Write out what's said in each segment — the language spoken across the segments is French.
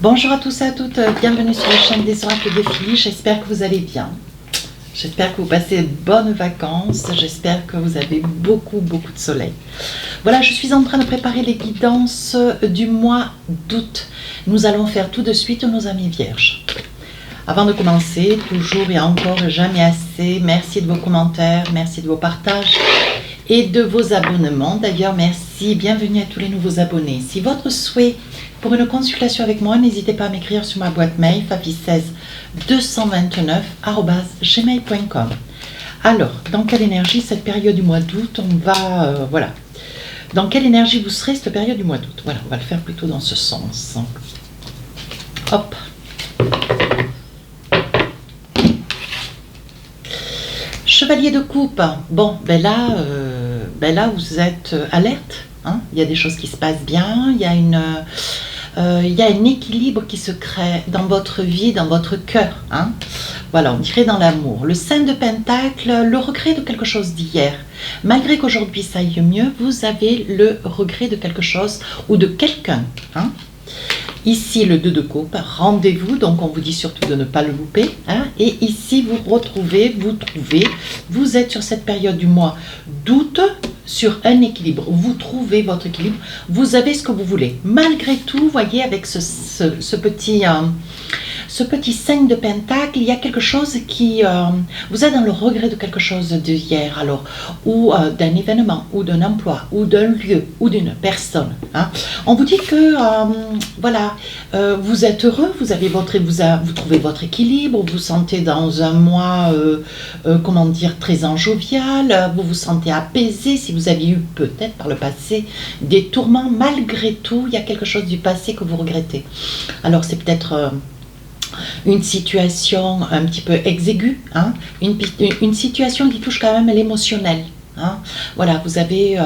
Bonjour à tous et à toutes, bienvenue sur la chaîne des oracles des filles, j'espère que vous allez bien. J'espère que vous passez de bonnes vacances, j'espère que vous avez beaucoup de soleil. Voilà, je suis en train de préparer les guidances du mois d'août. Nous allons faire tout de suite nos amis vierges. Avant de commencer, toujours et encore jamais assez, merci de vos commentaires, merci de vos partages et de vos abonnements. D'ailleurs, merci, bienvenue à tous les nouveaux abonnés. Si votre souhait pour une consultation avec moi, n'hésitez pas à m'écrire sur ma boîte mail fafi16 229@gmail.com. Alors, dans quelle énergie cette période du mois d'août, on va... voilà. Dans quelle énergie vous serez cette période du mois d'août? Voilà, on va le faire plutôt dans ce sens. Hop. Chevalier de coupe. Bon, ben là vous êtes alerte. Hein, il y a des choses qui se passent bien. Il y a un équilibre qui se crée dans votre vie, dans votre cœur. Hein. Voilà, on dirait dans l'amour. Le 5 de Pentacle, le regret de quelque chose d'hier. Malgré qu'aujourd'hui ça aille mieux, vous avez le regret de quelque chose ou de quelqu'un. Hein. Ici, le 2 de coupe, rendez-vous, donc on vous dit surtout de ne pas le louper. Hein, et ici, vous êtes sur cette période du mois d'août, sur un équilibre. Vous trouvez votre équilibre, vous avez ce que vous voulez. Malgré tout, voyez, avec ce petit 5 de Pentacle, il y a quelque chose qui... vous êtes dans le regret de quelque chose d'hier, alors, ou d'un événement, ou d'un emploi, ou d'un lieu, ou d'une personne. Hein. On vous dit que, voilà, vous êtes heureux, vous trouvez votre équilibre, vous vous sentez dans un mois, comment dire, très jovial, vous vous sentez apaisé. Si vous avez eu peut-être par le passé des tourments, malgré tout, il y a quelque chose du passé que vous regrettez. Alors, c'est peut-être... une situation un petit peu exiguë, hein, une situation qui touche quand même l'émotionnel. Hein. Voilà, vous sortez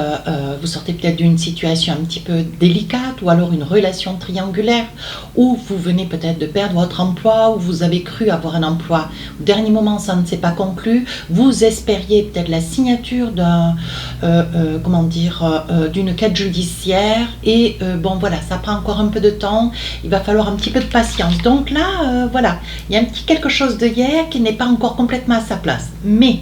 peut-être d'une situation un petit peu délicate ou alors une relation triangulaire où vous venez peut-être de perdre votre emploi ou vous avez cru avoir un emploi. Au dernier moment, ça ne s'est pas conclu. Vous espériez peut-être la signature d'une quête judiciaire et bon voilà, ça prend encore un peu de temps. Il va falloir un petit peu de patience. Donc là, voilà, il y a un petit quelque chose de hier qui n'est pas encore complètement à sa place. Mais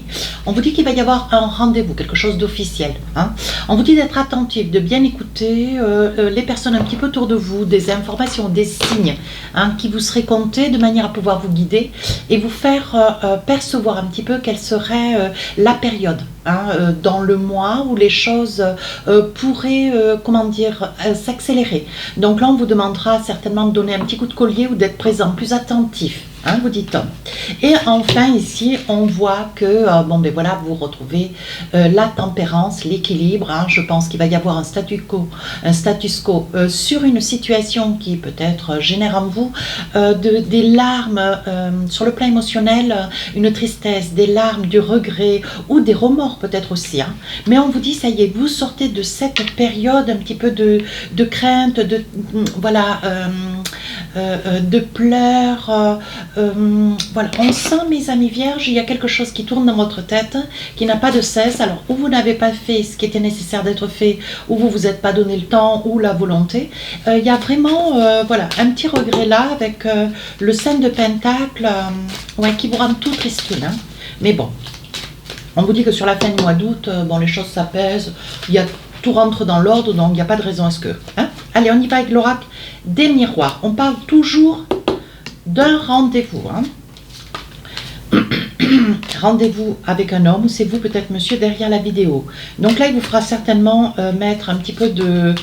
on vous dit qu'il va y avoir un rendez-vous, quelque chose d'officiel. Hein. On vous dit d'être attentif, de bien écouter les personnes un petit peu autour de vous, des informations, des signes hein, qui vous seraient comptés de manière à pouvoir vous guider et vous faire percevoir un petit peu quelle serait la période hein, dans le mois où les choses pourraient, s'accélérer. Donc là, on vous demandera certainement de donner un petit coup de collier ou d'être présent, plus attentif. Hein, vous dites. Et enfin ici on voit que voilà, vous retrouvez la tempérance, l'équilibre. Hein, je pense qu'il va y avoir un status quo sur une situation qui peut-être génère en vous des larmes sur le plan émotionnel, une tristesse, des larmes, du regret ou des remords peut-être aussi. Hein. Mais on vous dit ça y est, vous sortez de cette période un petit peu de crainte, de pleurs. Voilà, on sent, mes amis vierges, il y a quelque chose qui tourne dans votre tête, qui n'a pas de cesse. Alors, ou vous n'avez pas fait ce qui était nécessaire d'être fait, ou vous vous êtes pas donné le temps ou la volonté. Il y a vraiment, voilà, un petit regret là avec le 5 de Pentacle, qui vous rend tout tristune. Hein. Mais bon, on vous dit que sur la fin du mois d'août, les choses s'apaisent, tout rentre dans l'ordre, donc il n'y a pas de raison à ce que. Hein. Allez, on y va avec l'oracle des miroirs. On parle toujours d'un rendez-vous. Hein. Rendez-vous avec un homme, ou c'est vous peut-être monsieur derrière la vidéo. Donc là, il vous fera certainement mettre un petit peu de...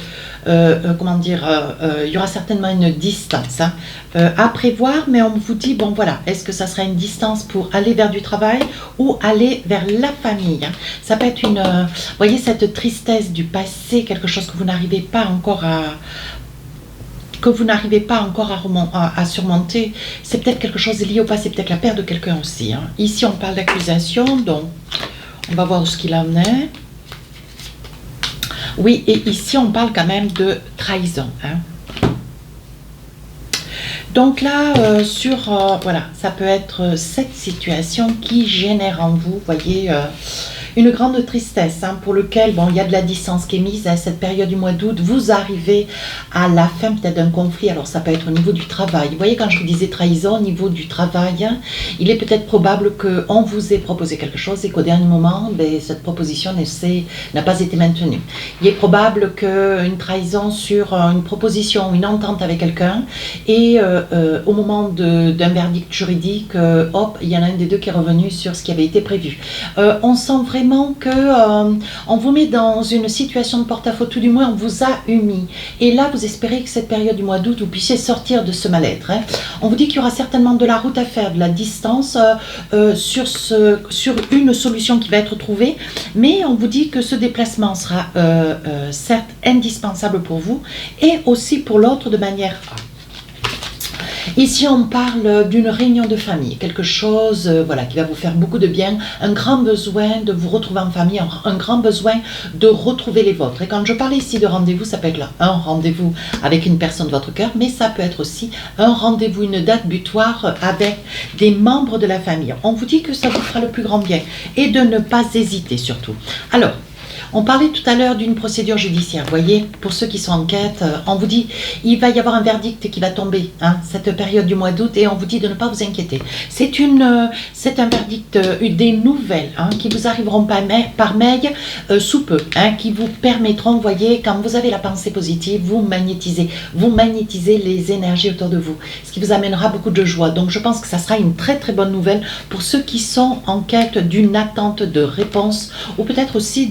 il y aura certainement une distance hein, à prévoir, mais on vous dit, bon voilà, est-ce que ça sera une distance pour aller vers du travail ou aller vers la famille hein. Ça peut être voyez, cette tristesse du passé, quelque chose que vous n'arrivez pas encore à surmonter, c'est peut-être quelque chose lié au passé, peut-être la perte de quelqu'un aussi. Hein. Ici, on parle d'accusation, donc on va voir ce qu'il en est. Oui, et ici, on parle quand même de trahison. Hein. Donc là, voilà, ça peut être cette situation qui génère en vous, voyez, une grande tristesse pour lequel, bon, il y a de la distance qui est mise à cette période du mois d'août. Vous arrivez à la fin peut-être d'un conflit, alors ça peut être au niveau du travail. Vous voyez, quand je vous disais trahison, au niveau du travail, il est peut-être probable qu'on vous ait proposé quelque chose et qu'au dernier moment, cette proposition n'a pas été maintenue. Il est probable qu'une trahison sur une proposition, une entente avec quelqu'un, et au moment d'un verdict juridique, hop, il y en a un des deux qui est revenu sur ce qui avait été prévu. On sent vraiment qu'on vous met dans une situation de porte-à-faux, tout du moins on vous a humilié. Et là, vous espérez que cette période du mois d'août, vous puissiez sortir de ce mal-être. On vous dit qu'il y aura certainement de la route à faire, de la distance sur une solution qui va être trouvée, mais on vous dit que ce déplacement sera certes indispensable pour vous et aussi pour l'autre de manière Ici, on parle d'une réunion de famille, quelque chose voilà, qui va vous faire beaucoup de bien, un grand besoin de vous retrouver en famille, un grand besoin de retrouver les vôtres. Et quand je parle ici de rendez-vous, ça peut être là, un rendez-vous avec une personne de votre cœur, mais ça peut être aussi un rendez-vous, une date butoir avec des membres de la famille. On vous dit que ça vous fera le plus grand bien et de ne pas hésiter surtout. Alors, on parlait tout à l'heure d'une procédure judiciaire, vous voyez, pour ceux qui sont en quête, on vous dit, il va y avoir un verdict qui va tomber, cette période du mois d'août, et on vous dit de ne pas vous inquiéter. C'est un verdict, des nouvelles qui vous arriveront par mail sous peu, qui vous permettront, vous voyez, quand vous avez la pensée positive, vous magnétisez les énergies autour de vous, ce qui vous amènera beaucoup de joie. Donc je pense que ça sera une très très bonne nouvelle pour ceux qui sont en quête d'une attente de réponse, ou peut-être aussi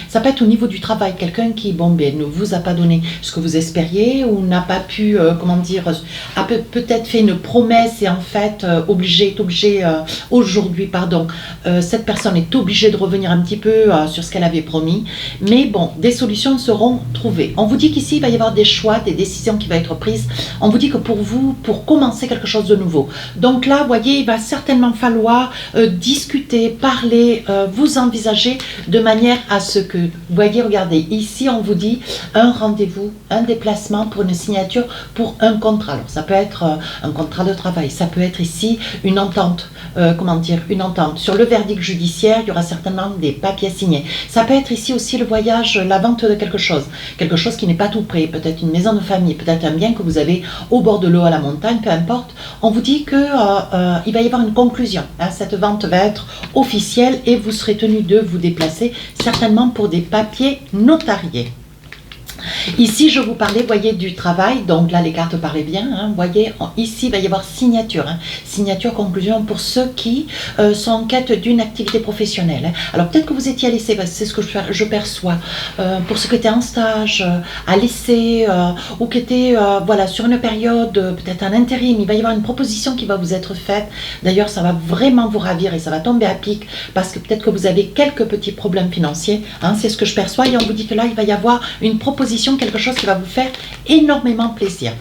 ça peut être au niveau du travail, quelqu'un qui ne vous a pas donné ce que vous espériez ou n'a pas pu, a peut-être fait une promesse et en fait aujourd'hui, cette personne est obligée de revenir un petit peu sur ce qu'elle avait promis, mais bon, des solutions seront trouvées. On vous dit qu'ici, il va y avoir des choix, des décisions qui vont être prises. On vous dit que pour vous, pour commencer quelque chose de nouveau. Donc là, vous voyez, il va certainement falloir discuter, parler, vous envisager de manière à ce que, vous voyez, regardez, ici on vous dit un rendez-vous, un déplacement pour une signature, pour un contrat. Alors ça peut être un contrat de travail, ça peut être ici une entente, une entente. Sur le verdict judiciaire, il y aura certainement des papiers signés. Ça peut être ici aussi le voyage, la vente de quelque chose qui n'est pas tout prêt, peut-être une maison de famille, peut-être un bien que vous avez au bord de l'eau, à la montagne, peu importe. On vous dit que il va y avoir une conclusion. Cette vente va être officielle et vous serez tenu de vous déplacer, certainement pour des papiers notariés. Ici, je vous parlais, voyez, du travail, donc là, les cartes paraissent bien, voyez, ici, il va y avoir signature, signature, conclusion, pour ceux qui sont en quête d'une activité professionnelle. Alors, peut-être que vous étiez à l'essai, c'est ce que je perçois, pour ceux qui étaient en stage, à l'essai, ou qui étaient, sur une période, peut-être un intérim, il va y avoir une proposition qui va vous être faite. D'ailleurs, ça va vraiment vous ravir et ça va tomber à pic, parce que peut-être que vous avez quelques petits problèmes financiers, c'est ce que je perçois, et on vous dit que là, il va y avoir une proposition, quelque chose qui va vous faire énormément plaisir.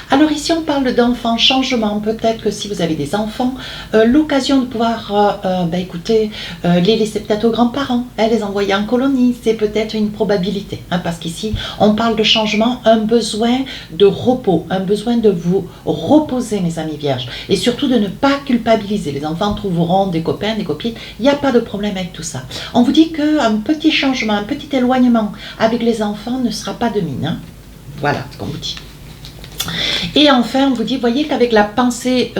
Alors ici on parle d'enfants, changement, peut-être que si vous avez des enfants, l'occasion de pouvoir les laisser peut-être aux grands-parents, les envoyer en colonie, c'est peut-être une probabilité, parce qu'ici on parle de changement, un besoin de repos, un besoin de vous reposer, mes amis vierges, et surtout de ne pas culpabiliser. Les enfants trouveront des copains, des copines, il n'y a pas de problème avec tout ça. On vous dit qu'un petit changement, un petit éloignement avec les enfants ne sera pas de mine. Voilà ce qu'on vous dit. Et enfin, on vous dit, voyez qu'avec la pensée,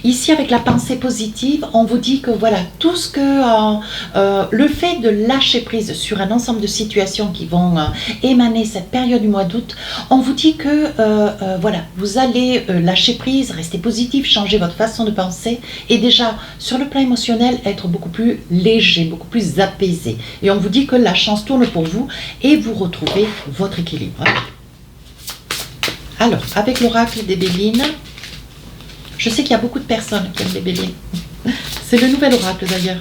ici avec la pensée positive, on vous dit que voilà, tout ce que, le fait de lâcher prise sur un ensemble de situations qui vont émaner cette période du mois d'août, on vous dit que vous allez lâcher prise, rester positif, changer votre façon de penser et déjà sur le plan émotionnel être beaucoup plus léger, beaucoup plus apaisé. Et on vous dit que la chance tourne pour vous et vous retrouvez votre équilibre. Alors, avec l'oracle des Bélines, je sais qu'il y a beaucoup de personnes qui aiment les Bélines. C'est le nouvel oracle d'ailleurs.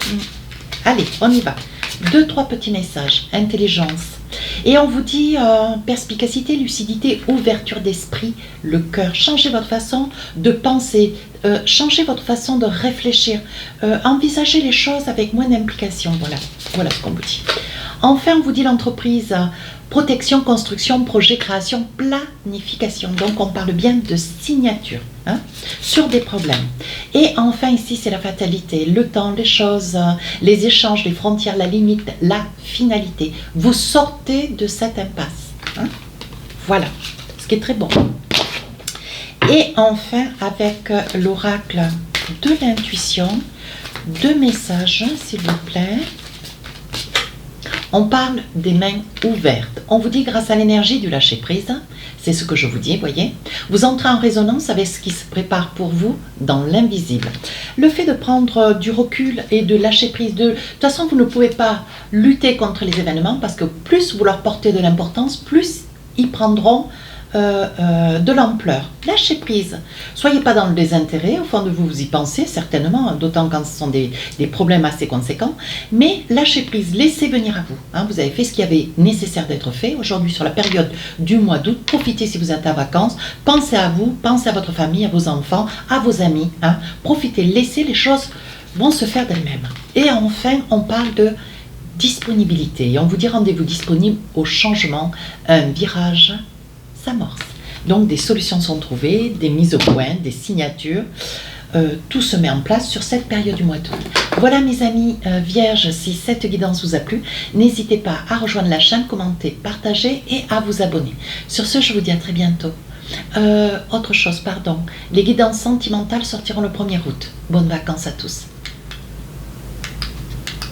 Allez, on y va. 2-3 petits messages. Intelligence. Et on vous dit perspicacité, lucidité, ouverture d'esprit, le cœur. Changez votre façon de penser, changez votre façon de réfléchir, envisagez les choses avec moins d'implication. Voilà ce qu'on vous dit. Enfin, on vous dit l'entreprise, protection, construction, projet, création, planification. Donc, on parle bien de signature hein, sur des problèmes. Et enfin, ici, c'est la fatalité, le temps, les choses, les échanges, les frontières, la limite, la finalité. Vous sortez de cette impasse. Hein. Voilà, ce qui est très bon. Et enfin, avec l'oracle de l'intuition, 2 messages, s'il vous plaît. On parle des mains ouvertes. On vous dit grâce à l'énergie du lâcher-prise, c'est ce que je vous dis, voyez, vous entrez en résonance avec ce qui se prépare pour vous dans l'invisible. Le fait de prendre du recul et de lâcher prise, de toute façon, vous ne pouvez pas lutter contre les événements parce que plus vous leur portez de l'importance, plus ils prendront de l'ampleur. Lâchez prise. Soyez pas dans le désintérêt, au fond de vous, vous y pensez certainement, d'autant quand ce sont des problèmes assez conséquents, mais lâchez prise, laissez venir à vous. Hein, vous avez fait ce qui avait nécessaire d'être fait. Aujourd'hui, sur la période du mois d'août, profitez si vous êtes en vacances, pensez à vous, pensez à votre famille, à vos enfants, à vos amis. Hein, profitez, laissez, les choses vont se faire d'elles-mêmes. Et enfin, on parle de disponibilité. Et on vous dit rendez-vous disponible au changement, un virage s'amorce. Donc des solutions sont trouvées, des mises au point, des signatures, tout se met en place sur cette période du mois d'août. Voilà mes amis vierges, si cette guidance vous a plu, n'hésitez pas à rejoindre la chaîne, commenter, partager et à vous abonner. Sur ce, je vous dis à très bientôt. Autre chose, pardon, les guidances sentimentales sortiront le 1er août. Bonnes vacances à tous.